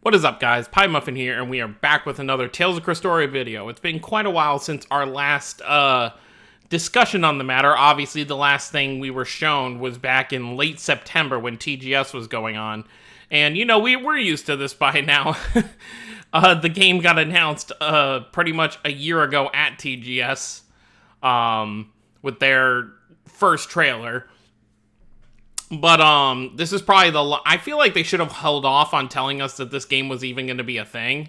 What is up, guys? Pie Muffin here, and we are back with another Tales of Crestoria video. It's been quite a while since our last discussion on the matter. Obviously, the last thing we were shown was back in late September when TGS was going on. And, you know, we're used to this by now. The game got announced pretty much a year ago at TGS with their first trailer. But this is probably I feel like they should have held off on telling us that this game was even going to be a thing.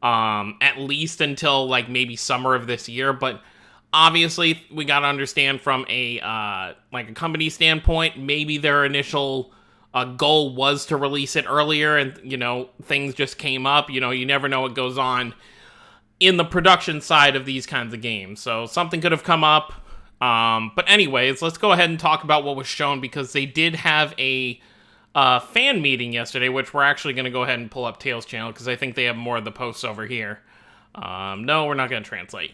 At least until like maybe summer of this year. But obviously we got to understand from a like a company standpoint, maybe their initial goal was to release it earlier, and you know, things just came up. You know, you never know what goes on in the production side of these kinds of games. So something could have come up. But anyways, let's go ahead and talk about what was shown, because they did have a fan meeting yesterday, which we're actually going to go ahead and pull up Tails' channel, because I think they have more of the posts over here. No, we're not going to translate.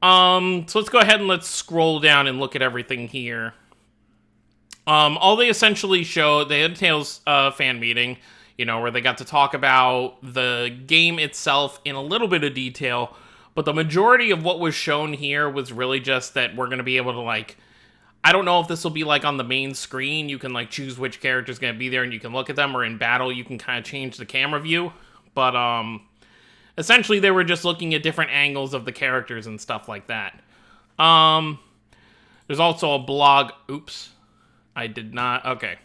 So let's go ahead and let's scroll down and look at everything here. All they essentially showed, they had a Tails fan meeting, you know, where they got to talk about the game itself in a little bit of detail. But the majority of what was shown here was really just that we're going to be able to, like, I don't know if this will be, like, on the main screen. You can, like, choose which character's going to be there and you can look at them, or in battle you can kind of change the camera view. But, essentially they were just looking at different angles of the characters and stuff like that. There's also a blog. Oops. I did not. Okay.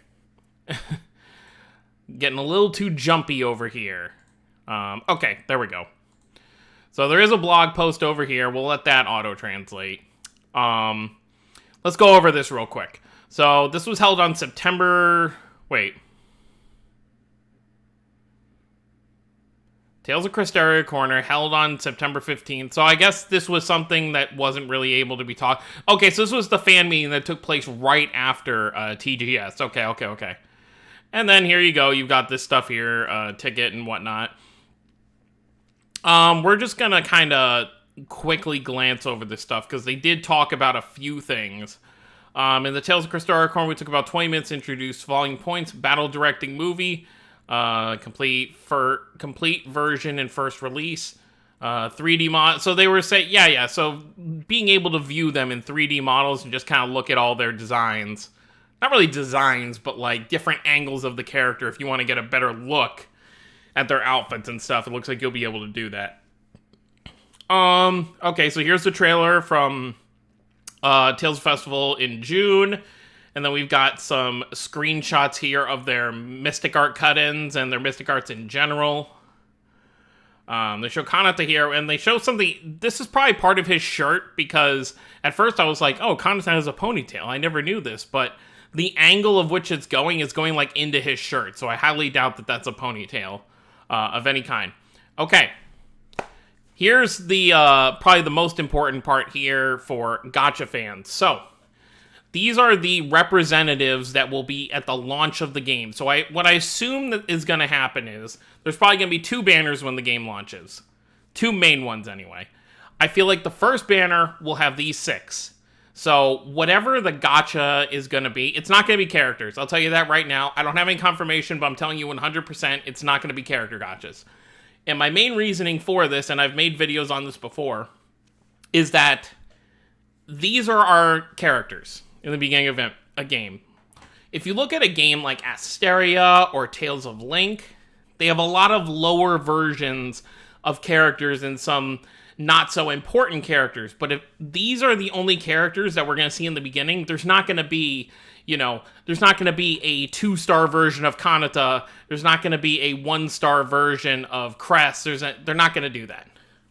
Getting a little too jumpy over here. Okay, there we go. So there is a blog post over here. We'll let that auto-translate. Let's go over this real quick. So this was held on September... Wait. Tales of Crestoria Corner, held on September 15th. So I guess this was something that wasn't really able to be talked... Okay, so this was the fan meeting that took place right after TGS. Okay. And then here you go. You've got this stuff here, ticket and whatnot. We're just gonna kind of quickly glance over this stuff, because they did talk about a few things. In the Tales of Crestoria Corner, we took about 20 minutes to introduce Volume Points, Battle Directing Movie, complete version and first release, 3D mod. So they were saying, yeah. So being able to view them in 3D models and just kind of look at all their designs. Not really designs, but like different angles of the character if you want to get a better look at their outfits and stuff. It looks like you'll be able to do that. Okay, so here's the trailer from Tales Festival in June. And then we've got some screenshots here of their Mystic Art cut-ins and their Mystic Arts in general. They show Kanata here, and they show something. This is probably part of his shirt, because at first I was like, oh, Kanata has a ponytail. I never knew this, but the angle of which it's going is going like into his shirt. So I highly doubt that that's a ponytail of any kind. Okay. Here's the probably the most important part here for gacha fans. So these are the representatives that will be at the launch of the game. So what I assume that is going to happen is there's probably going to be two banners when the game launches. Two main ones anyway. I feel like the first banner will have these 6. So whatever the gacha is going to be, it's not going to be characters. I'll tell you that right now. I don't have any confirmation, but I'm telling you 100% it's not going to be character gachas. And my main reasoning for this, and I've made videos on this before, is that these are our characters in the beginning of a game. If you look at a game like Asteria or Tales of Link, they have a lot of lower versions of characters and some not so important characters. But if these are the only characters that we're going to see in the beginning, there's not going to be, you know, there's not going to be a 2-star version of Kanata. There's not going to be a 1-star version of Crest. They're not going to do that.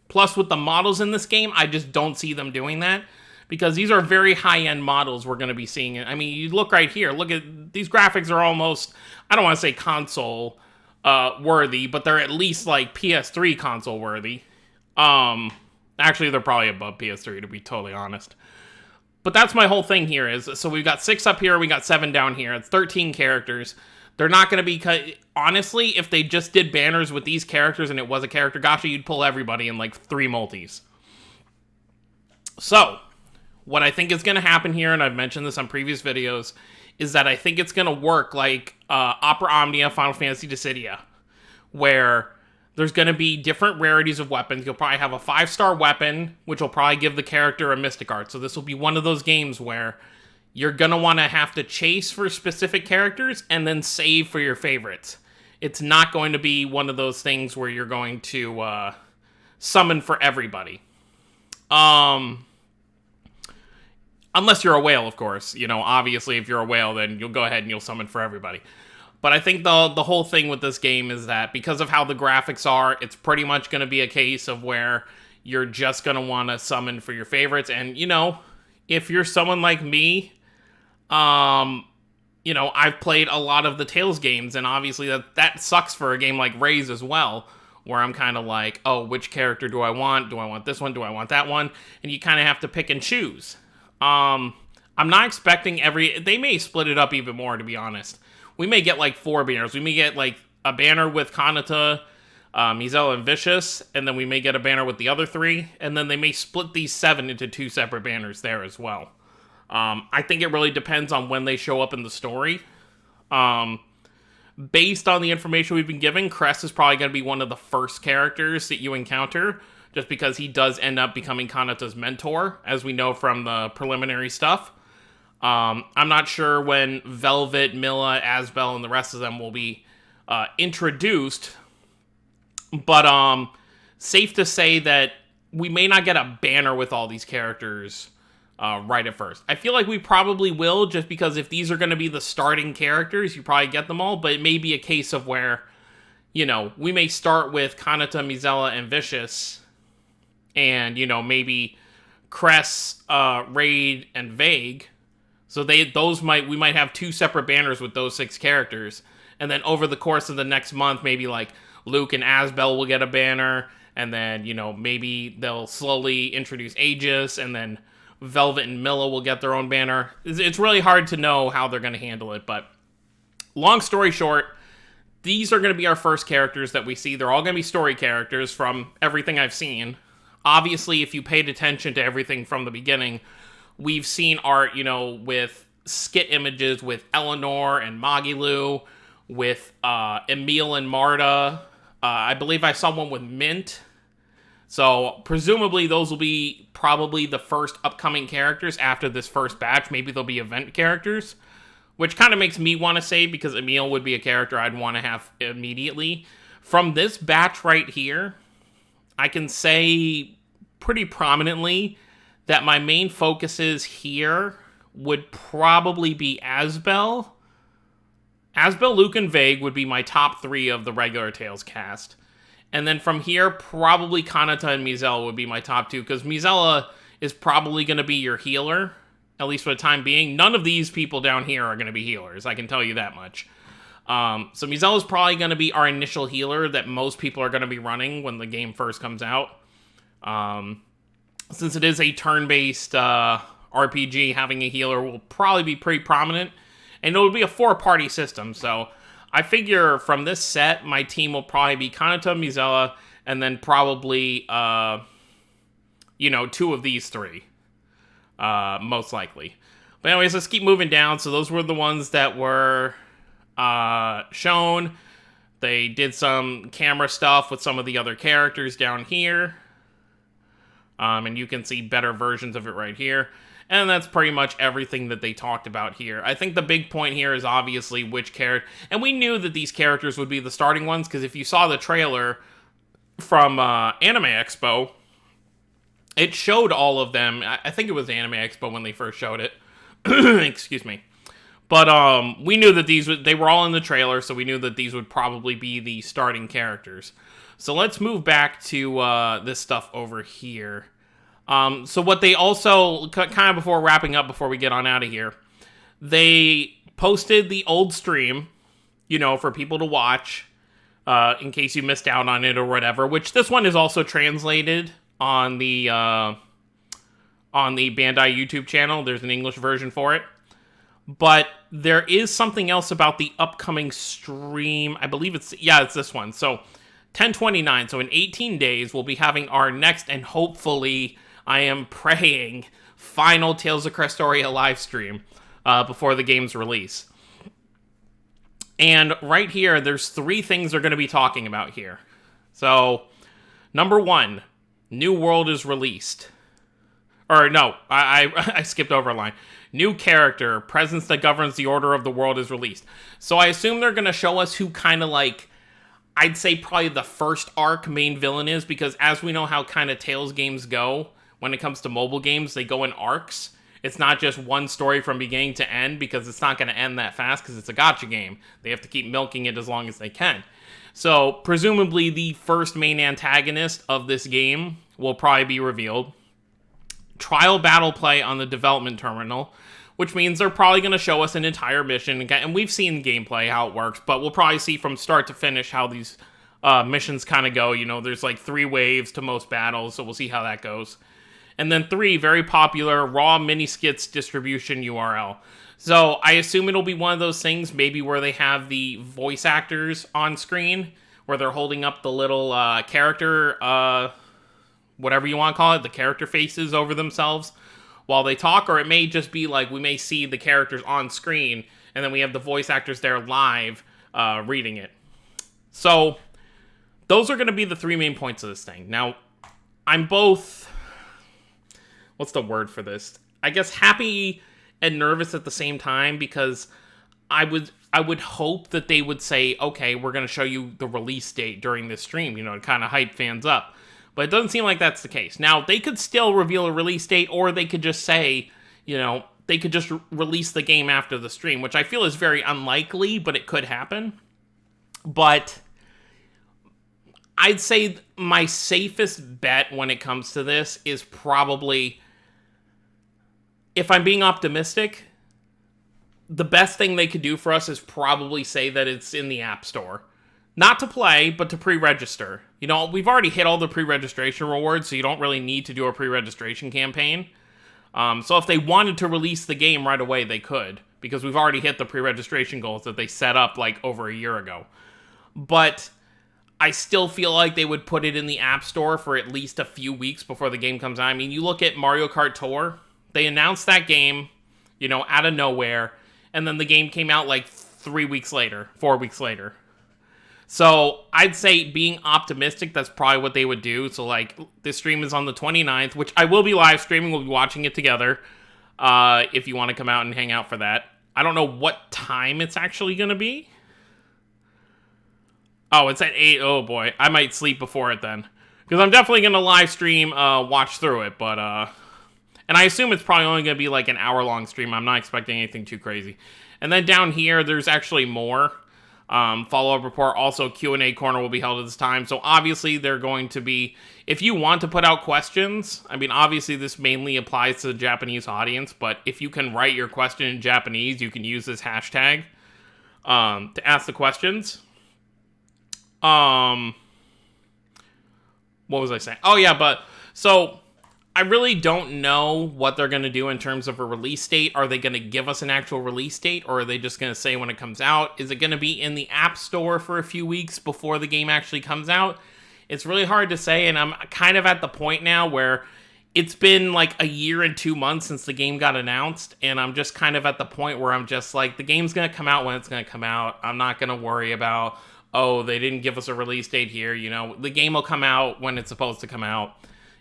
Plus, with the models in this game, I just don't see them doing that, because these are very high-end models we're going to be seeing. I mean, you look right here. Look at these graphics are almost, I don't want to say console worthy, but they're at least like PS3 console worthy. Actually, they're probably above PS3, to be totally honest. But that's my whole thing here is, so we've got 6 up here, we got 7 down here. It's 13 characters. They're not going to be, honestly, if they just did banners with these characters and it was a character gacha, you'd pull everybody in like 3 multis. So, what I think is going to happen here, and I've mentioned this on previous videos, is that I think it's going to work like Opera Omnia Final Fantasy Dissidia, where there's going to be different rarities of weapons. You'll probably have a 5-star weapon, which will probably give the character a Mystic Art. So this will be one of those games where you're going to want to have to chase for specific characters and then save for your favorites. It's not going to be one of those things where you're going to summon for everybody. Unless you're a whale, of course. You know, obviously, if you're a whale, then you'll go ahead and you'll summon for everybody. But I think the whole thing with this game is that because of how the graphics are, it's pretty much going to be a case of where you're just going to want to summon for your favorites. And, you know, if you're someone like me, you know, I've played a lot of the Tales games, and obviously that sucks for a game like Raze as well, where I'm kind of like, oh, which character do I want? Do I want this one? Do I want that one? And you kind of have to pick and choose. I'm not expecting they may split it up even more, to be honest. We may get like 4 banners. We may get like a banner with Kanata, Mizella, and Vicious, and then we may get a banner with the other 3, and then they may split these 7 into 2 separate banners there as well. I think it really depends on when they show up in the story. Based on the information we've been given, Crest is probably going to be one of the first characters that you encounter, just because he does end up becoming Kanata's mentor, as we know from the preliminary stuff. I'm not sure when Velvet, Milla, Asbel, and the rest of them will be introduced, but safe to say that we may not get a banner with all these characters right at first. I feel like we probably will, just because if these are going to be the starting characters, you probably get them all, but it may be a case of where, you know, we may start with Kanata, Mizella, and Vicious, and, you know, maybe Cress, Raid, and Vague. So we might have 2 separate banners with those 6 characters, and then over the course of the next month, maybe like Luke and Asbel will get a banner, and then, you know, maybe they'll slowly introduce Aegis, and then Velvet and Milla will get their own banner. It's really hard to know how they're going to handle it, but long story short, these are going to be our first characters that we see. They're all going to be story characters from everything I've seen. Obviously, if you paid attention to everything from the beginning, we've seen art, you know, with skit images with Eleanor and Magilu, with Emil and Marta. I believe I saw one with Mint. So, presumably, those will be probably the first upcoming characters after this first batch. Maybe they'll be event characters, which kind of makes me want to say, because Emil would be a character I'd want to have immediately. From this batch right here, I can say pretty prominently that my main focuses here would probably be Asbel. Asbel, Luke, and Vague would be my top 3 of the regular Tales cast. And then from here, probably Kanata and Mizella would be my top 2, because Mizella is probably going to be your healer, at least for the time being. None of these people down here are going to be healers, I can tell you that much. So Mizella is probably going to be our initial healer that most people are going to be running when the game first comes out. Since it is a turn-based RPG, having a healer will probably be pretty prominent. And it will be a 4-party system, so I figure from this set, my team will probably be Kanata, Mizella, and then probably, you know, 2 of these 3. Most likely. But anyways, let's keep moving down. So those were the ones that were shown. They did some camera stuff with some of the other characters down here. And you can see better versions of it right here. And that's pretty much everything that they talked about here. I think the big point here is obviously which character... And we knew that these characters would be the starting ones, because if you saw the trailer from Anime Expo, it showed all of them. I think it was Anime Expo when they first showed it. Excuse me. But we knew that they were all in the trailer, so we knew that these would probably be the starting characters. So let's move back to this stuff over here. So what they also, kind of before wrapping up, before we get on out of here, they posted the old stream, you know, for people to watch, in case you missed out on it or whatever, which this one is also translated on the Bandai YouTube channel. There's an English version for it. But there is something else about the upcoming stream. I believe it's this one. So 10/29, so in 18 days, we'll be having our next, and hopefully, I am praying, final Tales of Crestoria live stream before the game's release. And right here, there's 3 things they're going to be talking about here. So, number 1, New World is released. Or no, I skipped over a line. New character, presence that governs the order of the world is released. So I assume they're going to show us who kind of like, I'd say probably the first arc main villain is, because as we know how kind of Tales games go, when it comes to mobile games, they go in arcs. It's not just one story from beginning to end, because it's not going to end that fast because it's a gacha game. They have to keep milking it as long as they can. So presumably the first main antagonist of this game will probably be revealed. Trial battle play on the development terminal, which means they're probably going to show us an entire mission, and we've seen gameplay, how it works, but we'll probably see from start to finish how these missions kind of go. You know, there's like 3 waves to most battles, so we'll see how that goes. And then 3, very popular, raw mini-skits distribution URL. So I assume it'll be one of those things, maybe where they have the voice actors on screen, where they're holding up the little character, whatever you want to call it, the character faces over themselves while they talk, or it may just be like we may see the characters on screen, and then we have the voice actors there live reading it. So those are going to be the 3 main points of this thing. Now, I'm both, what's the word for this? I guess happy and nervous at the same time, because I would hope that they would say, okay, we're going to show you the release date during this stream, you know, to kind of hype fans up. But it doesn't seem like that's the case. Now, they could still reveal a release date, or they could just say, you know, they could just release the game after the stream, which I feel is very unlikely, but it could happen. But I'd say my safest bet when it comes to this is probably, if I'm being optimistic, the best thing they could do for us is probably say that it's in the App Store. Not to play, but to pre-register. You know, we've already hit all the pre-registration rewards, so you don't really need to do a pre-registration campaign. So if they wanted to release the game right away, they could, because we've already hit the pre-registration goals that they set up like over a year ago. But I still feel like they would put it in the App Store for at least a few weeks before the game comes out. I mean, you look at Mario Kart Tour, they announced that game, you know, out of nowhere, and then the game came out like 4 weeks later. So I'd say, being optimistic, that's probably what they would do. So like, this stream is on the 29th, which I will be live streaming. We'll be watching it together if you want to come out and hang out for that. I don't know what time it's actually going to be. Oh, it's at 8. Oh boy, I might sleep before it then, because I'm definitely going to live stream, watch through it. But and I assume it's probably only going to be like an hour-long stream. I'm not expecting anything too crazy. And then down here, there's actually more. Follow-up report, also Q&A corner will be held at this time. So obviously they're going to be, if you want to put out questions, I mean, obviously this mainly applies to the Japanese audience, but if you can write your question in Japanese, you can use this hashtag to ask the questions. What was I saying? Oh yeah, but so I really don't know what they're going to do in terms of a release date. Are they going to give us an actual release date, or are they just going to say when it comes out? Is it going to be in the App Store for a few weeks before the game actually comes out? It's really hard to say, and I'm kind of at the point now where it's been like a year and 2 months since the game got announced, and I'm just kind of at the point where I'm just like, the game's going to come out when it's going to come out. I'm not going to worry about, oh, they didn't give us a release date here. You know, the game will come out when it's supposed to come out.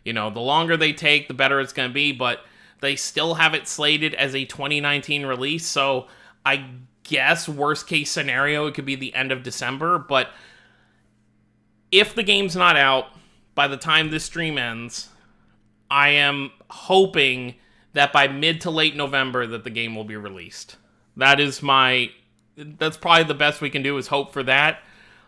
You know, the longer they take, the better it's going to be, but they still have it slated as a 2019 release, so I guess worst case scenario, it could be the end of December, but if the game's not out by the time this stream ends, I am hoping that by mid to late November that the game will be released. That's probably the best we can do, is hope for that.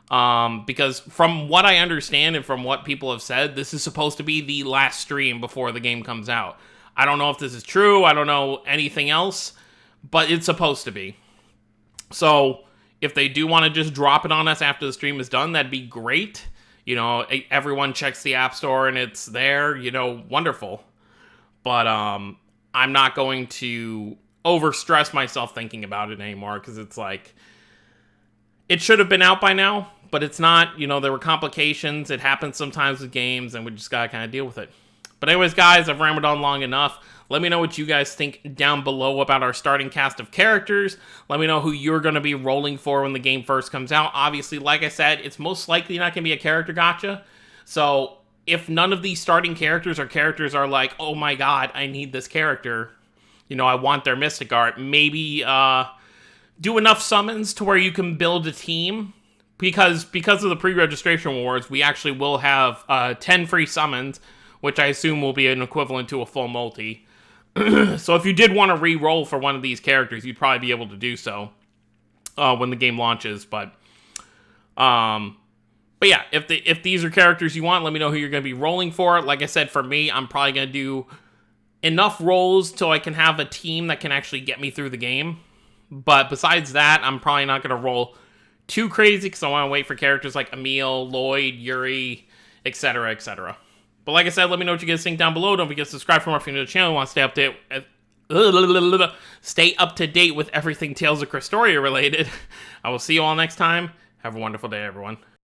Because from what I understand and from what people have said, this is supposed to be the last stream before the game comes out. I don't know if this is true. I don't know anything else, but it's supposed to be. So if they do want to just drop it on us after the stream is done, that'd be great. You know, everyone checks the App Store and it's there, you know, wonderful. But I'm not going to overstress myself thinking about it anymore, because it's like, it should have been out by now, but it's not. You know, there were complications. It happens sometimes with games, and we just gotta kind of deal with it. But anyways, guys, I've rambled on long enough. Let me know what you guys think down below about our starting cast of characters. Let me know who you're going to be rolling for when the game first comes out. Obviously, like I said, it's most likely not going to be a character gacha. So if none of these starting characters are like, oh my god, I need this character, I want their Mystic Art, maybe do enough summons to where you can build a team. Because of the pre-registration rewards, we actually will have 10 free summons, which I assume will be an equivalent to a full multi. So if you did want to re-roll for one of these characters, you'd probably be able to do so when the game launches. But yeah, if these are characters you want, let me know who you're going to be rolling for. Like I said, for me, I'm probably going to do enough rolls so I can have a team that can actually get me through the game. But besides that, I'm probably not going to roll too crazy because I want to wait for characters like Emil, Lloyd, Yuri, etc., etc. But like I said, let me know what you guys think down below. Don't forget to subscribe for more if you're new to the channel and want to stay up to date with everything Tales of Crestoria related. I will see you all next time. Have a wonderful day, everyone.